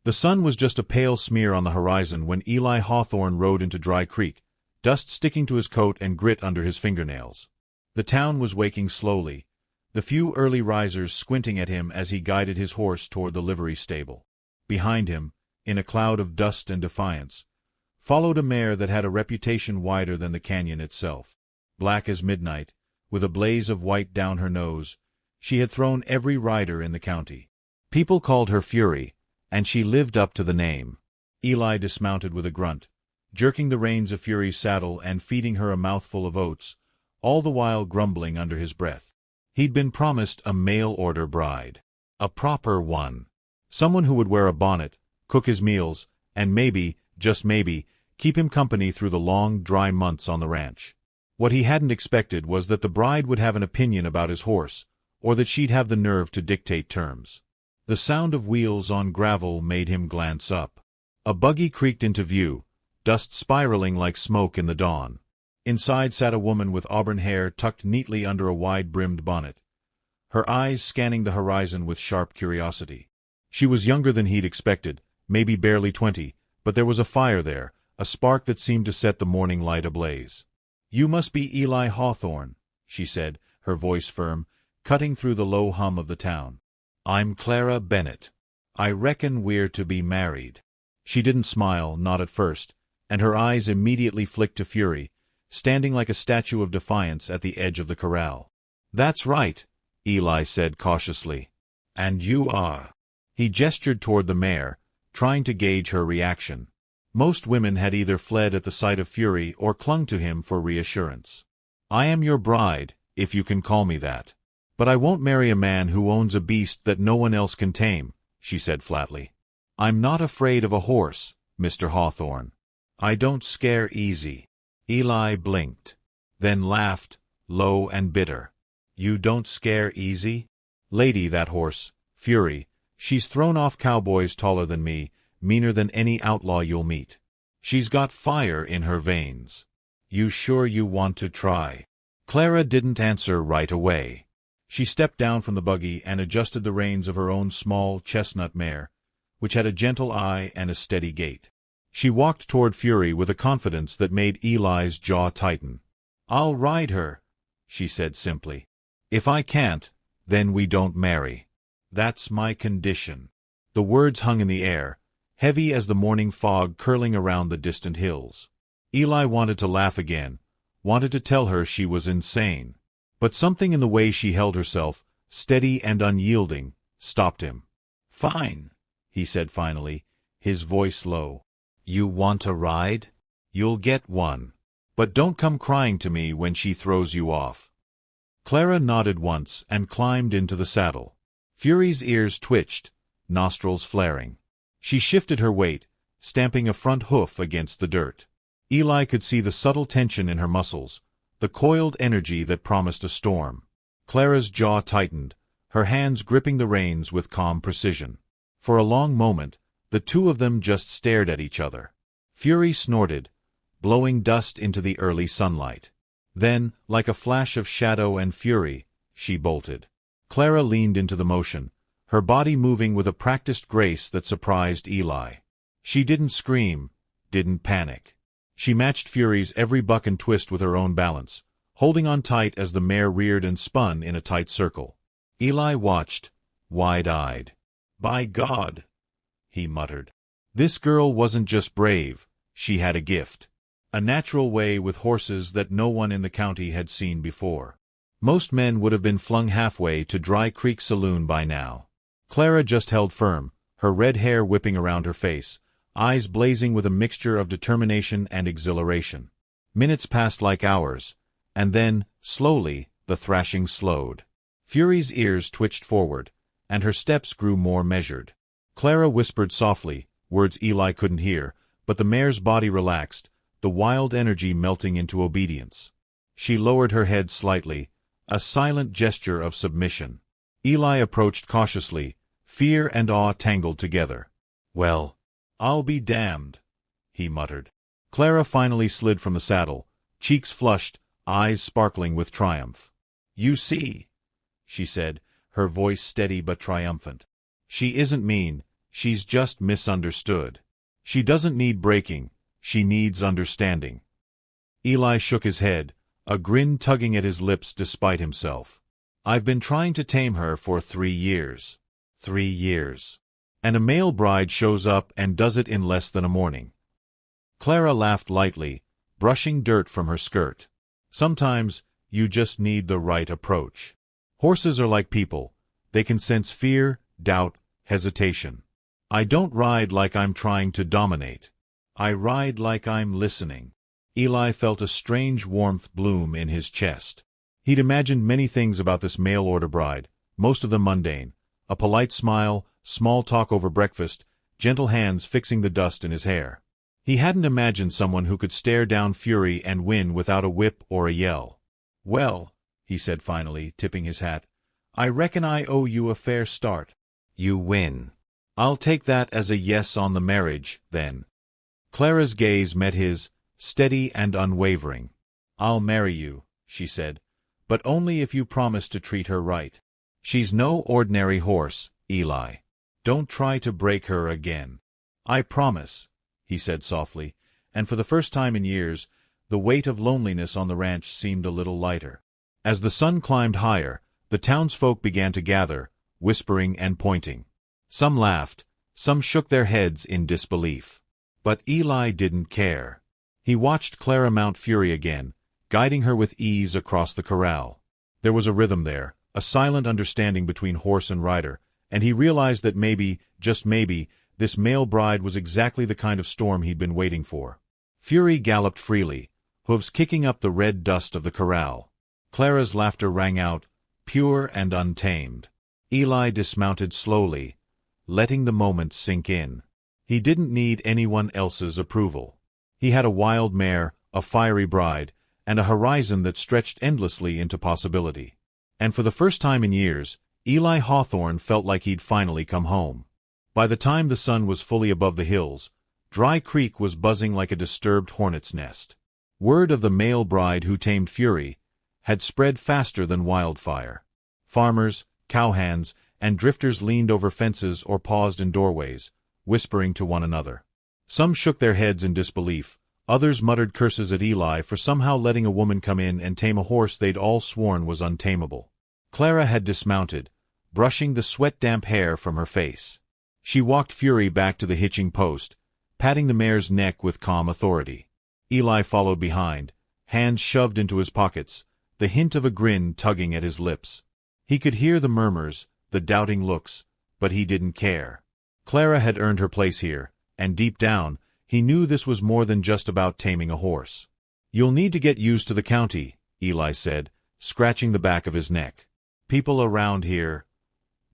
The sun was just a pale smear on the horizon when Eli Hawthorne rode into Dry Creek, dust sticking to his coat and grit under his fingernails. The town was waking slowly, the few early risers squinting at him as he guided his horse toward the livery stable. Behind him, in a cloud of dust and defiance, followed a mare that had a reputation wider than the canyon itself. Black as midnight, with a blaze of white down her nose, she had thrown every rider in the county. People called her Fury, and she lived up to the name. Eli dismounted with a grunt, jerking the reins of Fury's saddle and feeding her a mouthful of oats, all the while grumbling under his breath. He'd been promised a mail-order bride. A proper one. Someone who would wear a bonnet, cook his meals, and maybe, just maybe, keep him company through the long, dry months on the ranch. What he hadn't expected was that the bride would have an opinion about his horse, or that she'd have the nerve to dictate terms. The sound of wheels on gravel made him glance up. A buggy creaked into view, dust spiraling like smoke in the dawn. Inside sat a woman with auburn hair tucked neatly under a wide-brimmed bonnet, her eyes scanning the horizon with sharp curiosity. She was younger than he'd expected, maybe barely 20, but there was a fire there, a spark that seemed to set the morning light ablaze. "You must be Eli Hawthorne," she said, her voice firm, cutting through the low hum of the town. "I'm Clara Bennett. I reckon we're to be married." She didn't smile, not at first, and her eyes immediately flicked to Fury, standing like a statue of defiance at the edge of the corral. "That's right," Eli said cautiously. "And you are." He gestured toward the mare, trying to gauge her reaction. Most women had either fled at the sight of Fury or clung to him for reassurance. "I am your bride, if you can call me that. But I won't marry a man who owns a beast that no one else can tame," she said flatly. "I'm not afraid of a horse, Mr. Hawthorne. I don't scare easy." Eli blinked, then laughed, low and bitter. "You don't scare easy? Lady, that horse, Fury, she's thrown off cowboys taller than me, meaner than any outlaw you'll meet. She's got fire in her veins. You sure you want to try?" Clara didn't answer right away. She stepped down from the buggy and adjusted the reins of her own small chestnut mare, which had a gentle eye and a steady gait. She walked toward Fury with a confidence that made Eli's jaw tighten. "I'll ride her," she said simply. "If I can't, then we don't marry. That's my condition." The words hung in the air, heavy as the morning fog curling around the distant hills. Eli wanted to laugh again, wanted to tell her she was insane. But something in the way she held herself, steady and unyielding, stopped him. "Fine," he said finally, his voice low. "You want a ride? You'll get one. But don't come crying to me when she throws you off." Clara nodded once and climbed into the saddle. Fury's ears twitched, nostrils flaring. She shifted her weight, stamping a front hoof against the dirt. Eli could see the subtle tension in her muscles, the coiled energy that promised a storm. Clara's jaw tightened, her hands gripping the reins with calm precision. For a long moment, the two of them just stared at each other. Fury snorted, blowing dust into the early sunlight. Then, like a flash of shadow and fury, she bolted. Clara leaned into the motion, her body moving with a practiced grace that surprised Eli. She didn't scream, didn't panic. She matched Fury's every buck and twist with her own balance, holding on tight as the mare reared and spun in a tight circle. Eli watched, wide-eyed. "By God," he muttered. This girl wasn't just brave, she had a gift. A natural way with horses that no one in the county had seen before. Most men would have been flung halfway to Dry Creek Saloon by now. Clara just held firm, her red hair whipping around her face, eyes blazing with a mixture of determination and exhilaration. Minutes passed like hours, and then, slowly, the thrashing slowed. Fury's ears twitched forward, and her steps grew more measured. Clara whispered softly, words Eli couldn't hear, but the mare's body relaxed, the wild energy melting into obedience. She lowered her head slightly, a silent gesture of submission. Eli approached cautiously, fear and awe tangled together. "Well, I'll be damned," he muttered. Clara finally slid from the saddle, cheeks flushed, eyes sparkling with triumph. "You see," she said, her voice steady but triumphant. "She isn't mean, She's just misunderstood. She doesn't need breaking, she needs understanding. Eli shook his head, a grin tugging at his lips despite himself. I've been trying to tame her for 3 years. 3 years. And a male bride shows up and does it in less than a morning. Clara laughed lightly, brushing dirt from her skirt. Sometimes, you just need the right approach. Horses are like people. They can sense fear, doubt, hesitation. I don't ride like I'm trying to dominate. I ride like I'm listening. Eli felt a strange warmth bloom in his chest. He'd imagined many things about this mail-order bride, most of them mundane. A polite smile, small talk over breakfast, gentle hands fixing the dust in his hair. He hadn't imagined someone who could stare down fury and win without a whip or a yell. "Well," he said finally, tipping his hat, "I reckon I owe you a fair start." "You win." "I'll take that as a yes on the marriage, then." Clara's gaze met his, steady and unwavering. "I'll marry you," she said, "but only if you promise to treat her right. She's no ordinary horse, Eli. Don't try to break her again." "I promise," he said softly, and for the first time in years, the weight of loneliness on the ranch seemed a little lighter. As the sun climbed higher, the townsfolk began to gather, whispering and pointing. Some laughed, some shook their heads in disbelief. But Eli didn't care. He watched Clara mount Fury again, guiding her with ease across the corral. There was a rhythm there, a silent understanding between horse and rider, and he realized that maybe, just maybe, this male bride was exactly the kind of storm he'd been waiting for. Fury galloped freely, hooves kicking up the red dust of the corral. Clara's laughter rang out, pure and untamed. Eli dismounted slowly, letting the moment sink in. He didn't need anyone else's approval. He had a wild mare, a fiery bride, and a horizon that stretched endlessly into possibility. And for the first time in years, Eli Hawthorne felt like he'd finally come home. By the time the sun was fully above the hills, Dry Creek was buzzing like a disturbed hornet's nest. Word of the male bride who tamed Fury had spread faster than wildfire. Farmers, cowhands, and drifters leaned over fences or paused in doorways, whispering to one another. Some shook their heads in disbelief, others muttered curses at Eli for somehow letting a woman come in and tame a horse they'd all sworn was untamable. Clara had dismounted, brushing the sweat-damp hair from her face. She walked Fury back to the hitching post, patting the mare's neck with calm authority. Eli followed behind, hands shoved into his pockets, the hint of a grin tugging at his lips. He could hear the murmurs, the doubting looks, but he didn't care. Clara had earned her place here, and deep down, he knew this was more than just about taming a horse. "You'll need to get used to the county," Eli said, scratching the back of his neck. "People around here,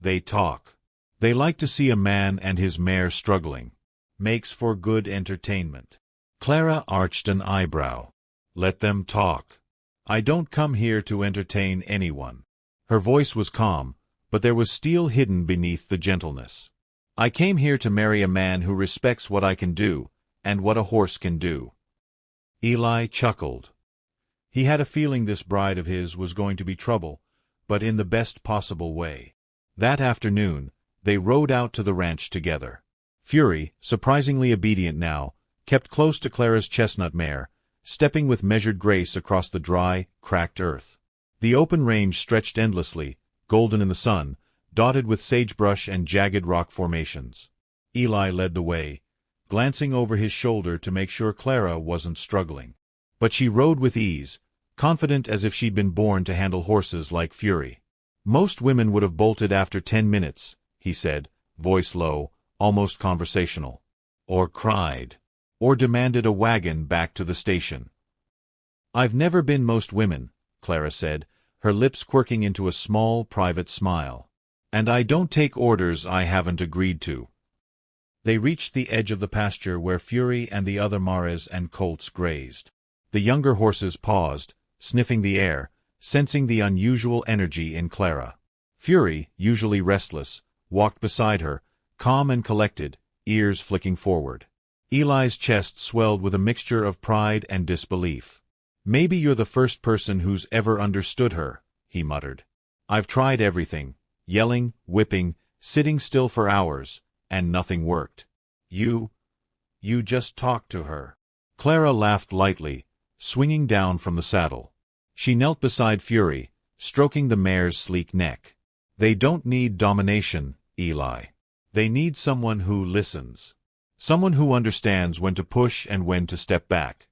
they talk. They like to see a man and his mare struggling. Makes for good entertainment." Clara arched an eyebrow. "Let them talk. I don't come here to entertain anyone." Her voice was calm, but there was steel hidden beneath the gentleness. "I came here to marry a man who respects what I can do, and what a horse can do." Eli chuckled. He had a feeling this bride of his was going to be trouble, but in the best possible way. That afternoon, they rode out to the ranch together. Fury, surprisingly obedient now, kept close to Clara's chestnut mare, stepping with measured grace across the dry, cracked earth. The open range stretched endlessly, golden in the sun, dotted with sagebrush and jagged rock formations. Eli led the way, glancing over his shoulder to make sure Clara wasn't struggling. But she rode with ease, confident as if she'd been born to handle horses like Fury. "Most women would have bolted after 10 minutes, he said, voice low, almost conversational. Or cried. Or demanded a wagon back to the station." "I've never been most women," Clara said, her lips quirking into a small, private smile. "And I don't take orders I haven't agreed to." They reached the edge of the pasture where Fury and the other mares and colts grazed. The younger horses paused, sniffing the air, sensing the unusual energy in Clara. Fury, usually restless, walked beside her, calm and collected, ears flicking forward. Eli's chest swelled with a mixture of pride and disbelief. "Maybe you're the first person who's ever understood her," he muttered. "I've tried everything, yelling, whipping, sitting still for hours, and nothing worked. You just talked to her. Clara laughed lightly, swinging down from the saddle. She knelt beside Fury, stroking the mare's sleek neck. They don't need domination, Eli. They need someone who listens. Someone who understands when to push and when to step back.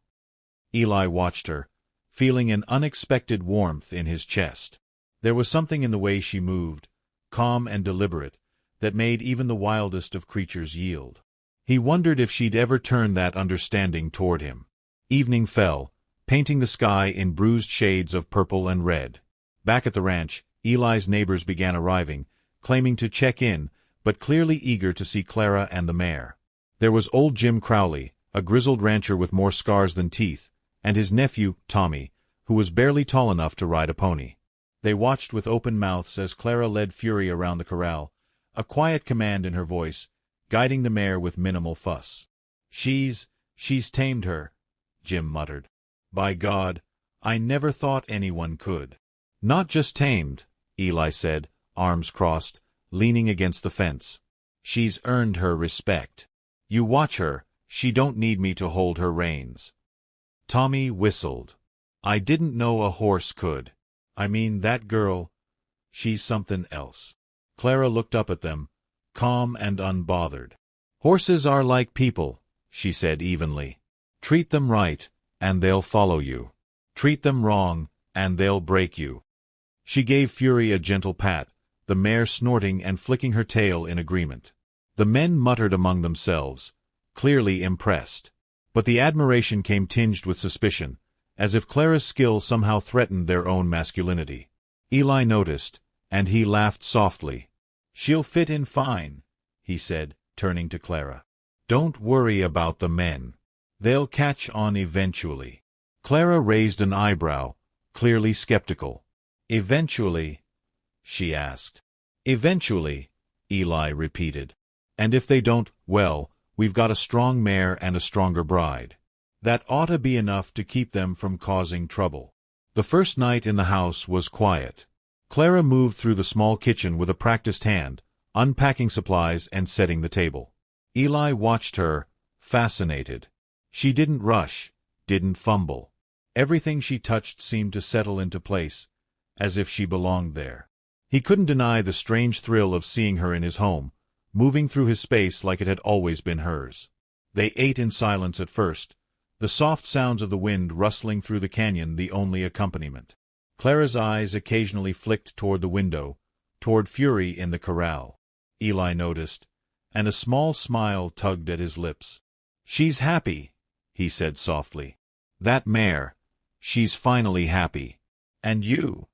Eli watched her, feeling an unexpected warmth in his chest. There was something in the way she moved, calm and deliberate, that made even the wildest of creatures yield. He wondered if she'd ever turn that understanding toward him. Evening fell, painting the sky in bruised shades of purple and red. Back at the ranch, Eli's neighbors began arriving, claiming to check in, but clearly eager to see Clara and the mare. There was old Jim Crowley, a grizzled rancher with more scars than teeth, and his nephew, Tommy, who was barely tall enough to ride a pony. They watched with open mouths as Clara led Fury around the corral, a quiet command in her voice, guiding the mare with minimal fuss. She's tamed her," Jim muttered. "By God, I never thought anyone could." "Not just tamed," Eli said, arms crossed, leaning against the fence. "She's earned her respect. You watch her, she don't need me to hold her reins." Tommy whistled. "I didn't know a horse could. I mean, that girl, she's something else." Clara looked up at them, calm and unbothered. "Horses are like people," she said evenly. "Treat them right, and they'll follow you. Treat them wrong, and they'll break you." She gave Fury a gentle pat, the mare snorting and flicking her tail in agreement. The men muttered among themselves, clearly impressed. But the admiration came tinged with suspicion, as if Clara's skill somehow threatened their own masculinity. Eli noticed, and he laughed softly. "She'll fit in fine," he said, turning to Clara. "Don't worry about the men. They'll catch on eventually." Clara raised an eyebrow, clearly skeptical. "Eventually?" she asked. "Eventually," Eli repeated. "And if they don't, well, we've got a strong mare and a stronger bride. That ought to be enough to keep them from causing trouble." The first night in the house was quiet. Clara moved through the small kitchen with a practiced hand, unpacking supplies and setting the table. Eli watched her, fascinated. She didn't rush, didn't fumble. Everything she touched seemed to settle into place, as if she belonged there. He couldn't deny the strange thrill of seeing her in his home, moving through his space like it had always been hers. They ate in silence at first, the soft sounds of the wind rustling through the canyon the only accompaniment. Clara's eyes occasionally flicked toward the window, toward Fury in the corral. Eli noticed, and a small smile tugged at his lips. "She's happy," he said softly. "That mare, she's finally happy. And you?"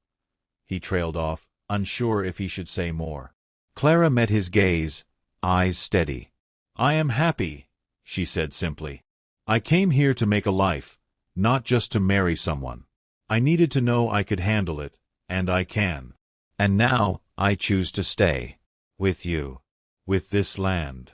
He trailed off, unsure if he should say more. Clara met his gaze, eyes steady. "I am happy," she said simply. "I came here to make a life, not just to marry someone. I needed to know I could handle it, and I can. And now I choose to stay. With you. With this land.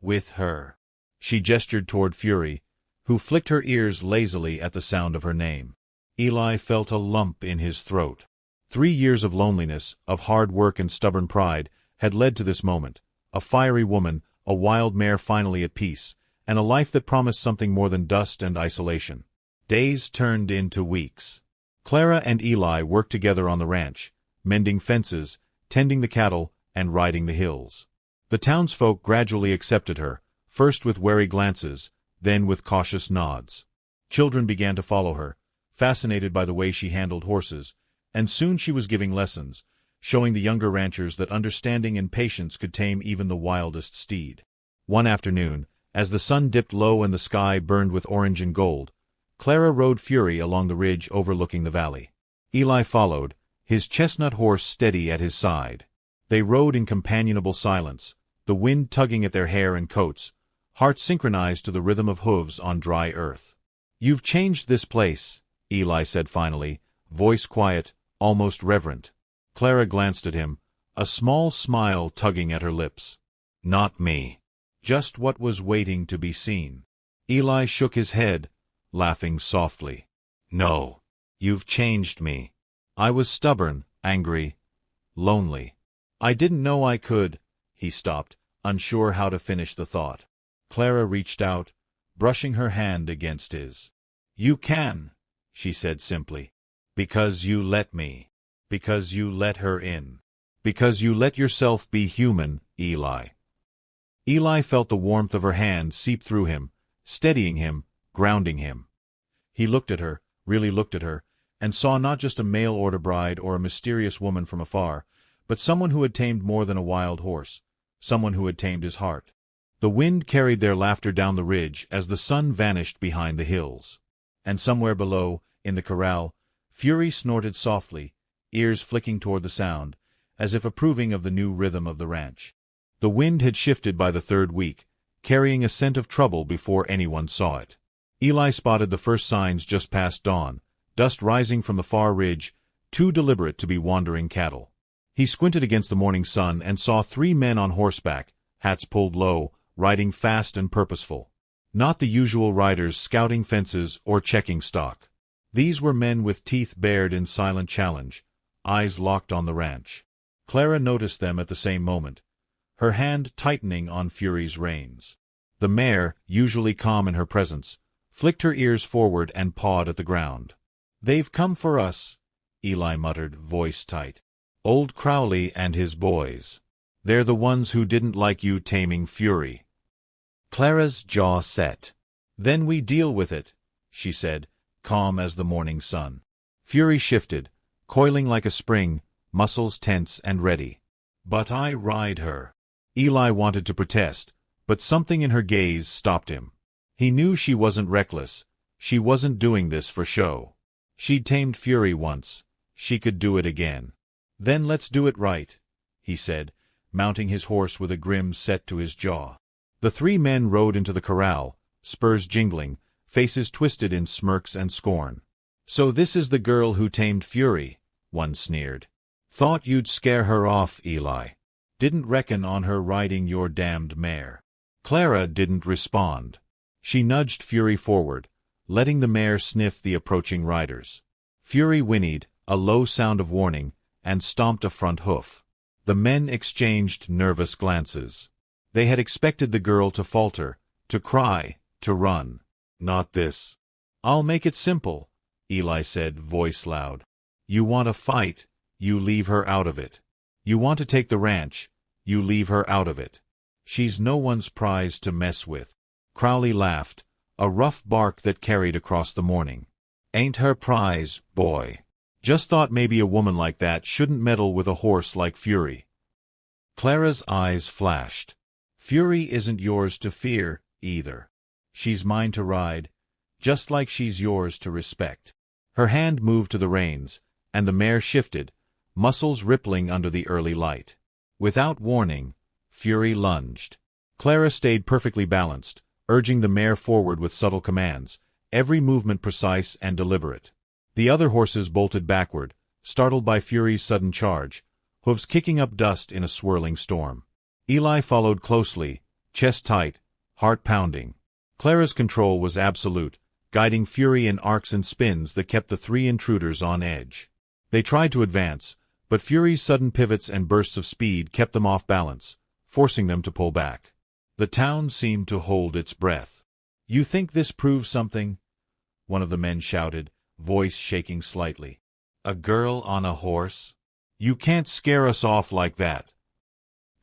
With her." She gestured toward Fury, who flicked her ears lazily at the sound of her name. Eli felt a lump in his throat. 3 years of loneliness, of hard work and stubborn pride, had led to this moment, a fiery woman, a wild mare finally at peace, and a life that promised something more than dust and isolation. Days turned into weeks. Clara and Eli worked together on the ranch, mending fences, tending the cattle, and riding the hills. The townsfolk gradually accepted her, first with wary glances, then with cautious nods. Children began to follow her, fascinated by the way she handled horses, and soon she was giving lessons, showing the younger ranchers that understanding and patience could tame even the wildest steed. One afternoon, as the sun dipped low and the sky burned with orange and gold, Clara rode Fury along the ridge overlooking the valley. Eli followed, his chestnut horse steady at his side. They rode in companionable silence, the wind tugging at their hair and coats, hearts synchronized to the rhythm of hooves on dry earth. "You've changed this place," Eli said finally, voice quiet, almost reverent. Clara glanced at him, a small smile tugging at her lips. "Not me. Just what was waiting to be seen." Eli shook his head, laughing softly. "No. You've changed me. I was stubborn, angry, lonely. I didn't know I could." He stopped, unsure how to finish the thought. Clara reached out, brushing her hand against his. "You can," she said simply. "Because you let me. Because you let her in. Because you let yourself be human, Eli." Eli felt the warmth of her hand seep through him, steadying him, grounding him. He looked at her, really looked at her, and saw not just a mail-order bride or a mysterious woman from afar, but someone who had tamed more than a wild horse, someone who had tamed his heart. The wind carried their laughter down the ridge as the sun vanished behind the hills. And somewhere below, in the corral, Fury snorted softly, ears flicking toward the sound, as if approving of the new rhythm of the ranch. The wind had shifted by the third week, carrying a scent of trouble before anyone saw it. Eli spotted the first signs just past dawn, dust rising from the far ridge, too deliberate to be wandering cattle. He squinted against the morning sun and saw 3 men on horseback, hats pulled low, riding fast and purposeful. Not the usual riders scouting fences or checking stock. These were men with teeth bared in silent challenge, eyes locked on the ranch. Clara noticed them at the same moment, her hand tightening on Fury's reins. The mare, usually calm in her presence, flicked her ears forward and pawed at the ground. "They've come for us," Eli muttered, voice tight. "Old Crowley and his boys. They're the ones who didn't like you taming Fury." Clara's jaw set. "Then we deal with it," she said, calm as the morning sun. Fury shifted, coiling like a spring, muscles tense and ready. "But I ride her." Eli wanted to protest, but something in her gaze stopped him. He knew she wasn't reckless. She wasn't doing this for show. She'd tamed Fury once. She could do it again. "Then let's do it right," he said, mounting his horse with a grim set to his jaw. The 3 men rode into the corral, spurs jingling, faces twisted in smirks and scorn. "So this is the girl who tamed Fury," one sneered. "Thought you'd scare her off, Eli. Didn't reckon on her riding your damned mare." Clara didn't respond. She nudged Fury forward, letting the mare sniff the approaching riders. Fury whinnied, a low sound of warning, and stomped a front hoof. The men exchanged nervous glances. They had expected the girl to falter, to cry, to run. Not this. "I'll make it simple," Eli said, voice loud. "You want a fight, you leave her out of it. You want to take the ranch, you leave her out of it. She's no one's prize to mess with." Crowley laughed, a rough bark that carried across the morning. "Ain't her prize, boy. Just thought maybe a woman like that shouldn't meddle with a horse like Fury." Clara's eyes flashed. "Fury isn't yours to fear, either. She's mine to ride, just like she's yours to respect." Her hand moved to the reins, and the mare shifted, muscles rippling under the early light. Without warning, Fury lunged. Clara stayed perfectly balanced, urging the mare forward with subtle commands, every movement precise and deliberate. The other horses bolted backward, startled by Fury's sudden charge, hooves kicking up dust in a swirling storm. Eli followed closely, chest tight, heart pounding. Clara's control was absolute, guiding Fury in arcs and spins that kept the 3 intruders on edge. They tried to advance, but Fury's sudden pivots and bursts of speed kept them off balance, forcing them to pull back. The town seemed to hold its breath. "You think this proves something?" one of the men shouted, voice shaking slightly. "A girl on a horse? You can't scare us off like that."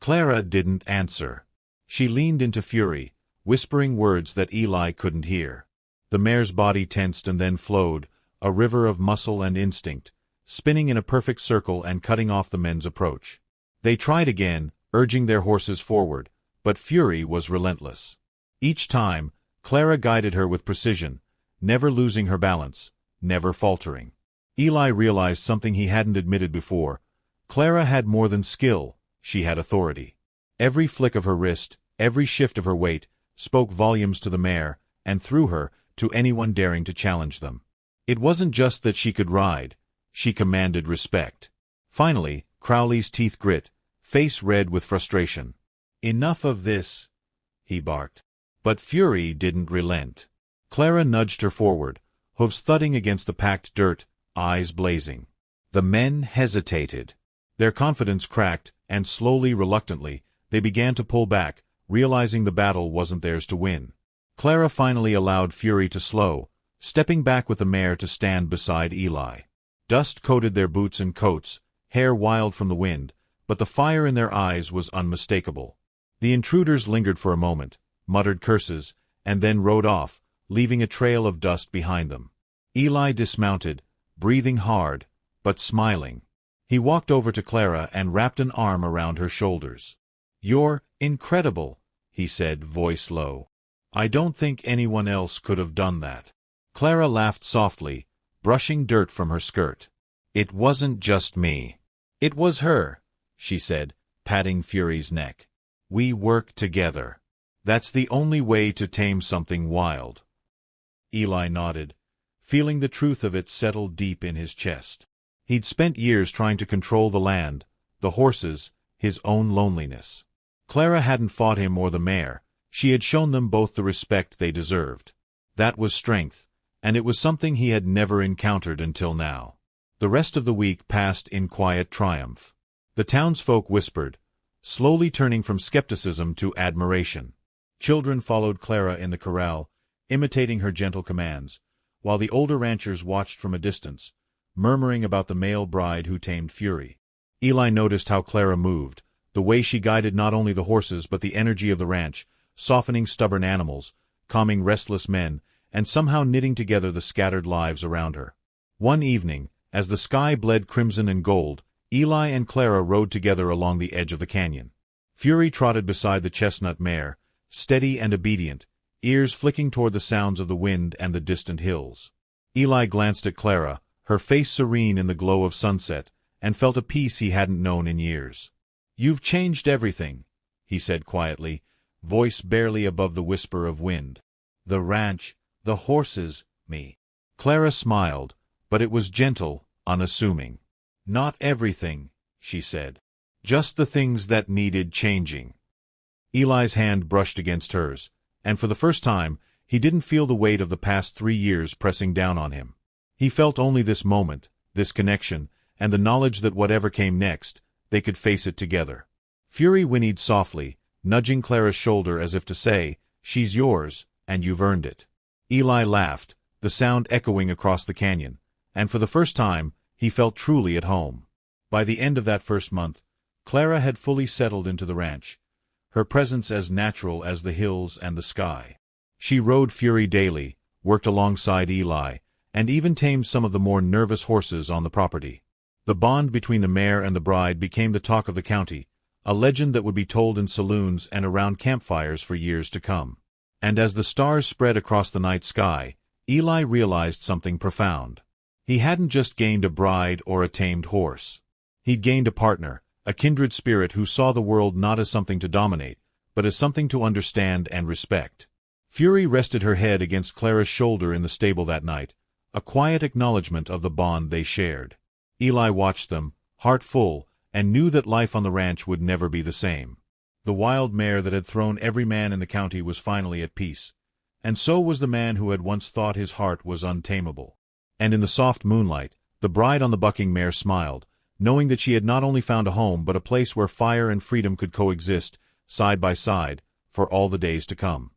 Clara didn't answer. She leaned into Fury, whispering words that Eli couldn't hear. The mare's body tensed and then flowed, a river of muscle and instinct, spinning in a perfect circle and cutting off the men's approach. They tried again, urging their horses forward, but Fury was relentless. Each time, Clara guided her with precision, never losing her balance, never faltering. Eli realized something he hadn't admitted before. Clara had more than skill, she had authority. Every flick of her wrist, every shift of her weight, spoke volumes to the mare, and through her, to anyone daring to challenge them. It wasn't just that she could ride, she commanded respect. Finally, Crowley's teeth grit, face red with frustration. "Enough of this," he barked. But Fury didn't relent. Clara nudged her forward, hooves thudding against the packed dirt, eyes blazing. The men hesitated. Their confidence cracked, and slowly, reluctantly, they began to pull back, realizing the battle wasn't theirs to win. Clara finally allowed fury to slow, stepping back with the mare to stand beside Eli. Dust coated their boots and coats, hair wild from the wind, but the fire in their eyes was unmistakable. The intruders lingered for a moment, muttered curses, and then rode off, leaving a trail of dust behind them. Eli dismounted, breathing hard, but smiling. He walked over to Clara and wrapped an arm around her shoulders. "You're incredible," he said, voice low. "I don't think anyone else could have done that." Clara laughed softly, brushing dirt from her skirt. "It wasn't just me. It was her," she said, patting Fury's neck. "We work together. That's the only way to tame something wild." Eli nodded, feeling the truth of it settle deep in his chest. He'd spent years trying to control the land, the horses, his own loneliness. Clara hadn't fought him or the mare. She had shown them both the respect they deserved. That was strength, and it was something he had never encountered until now. The rest of the week passed in quiet triumph. The townsfolk whispered, slowly turning from skepticism to admiration. Children followed Clara in the corral, imitating her gentle commands, while the older ranchers watched from a distance, murmuring about the male bride who tamed Fury. Eli noticed how Clara moved, the way she guided not only the horses but the energy of the ranch, softening stubborn animals, calming restless men, and somehow knitting together the scattered lives around her. One evening, as the sky bled crimson and gold, Eli and Clara rode together along the edge of the canyon. Fury trotted beside the chestnut mare, steady and obedient, ears flicking toward the sounds of the wind and the distant hills. Eli glanced at Clara, her face serene in the glow of sunset, and felt a peace he hadn't known in years. "You've changed everything," he said quietly, voice barely above the whisper of wind. "The ranch, the horses, me." Clara smiled, but it was gentle, unassuming. "Not everything," she said. "Just the things that needed changing." Eli's hand brushed against hers, and for the first time, he didn't feel the weight of the past 3 years pressing down on him. He felt only this moment, this connection, and the knowledge that whatever came next, they could face it together. Fury whinnied softly, nudging Clara's shoulder as if to say, "She's yours, and you've earned it." Eli laughed, the sound echoing across the canyon, and for the first time, he felt truly at home. By the end of that first month, Clara had fully settled into the ranch, her presence as natural as the hills and the sky. She rode Fury daily, worked alongside Eli, and even tamed some of the more nervous horses on the property. The bond between the mare and the bride became the talk of the county, a legend that would be told in saloons and around campfires for years to come. And as the stars spread across the night sky, Eli realized something profound. He hadn't just gained a bride or a tamed horse. He'd gained a partner, a kindred spirit who saw the world not as something to dominate, but as something to understand and respect. Fury rested her head against Clara's shoulder in the stable that night, a quiet acknowledgment of the bond they shared. Eli watched them, heart full, and knew that life on the ranch would never be the same. The wild mare that had thrown every man in the county was finally at peace, and so was the man who had once thought his heart was untamable. And in the soft moonlight, the bride on the bucking mare smiled, knowing that she had not only found a home but a place where fire and freedom could coexist, side by side, for all the days to come.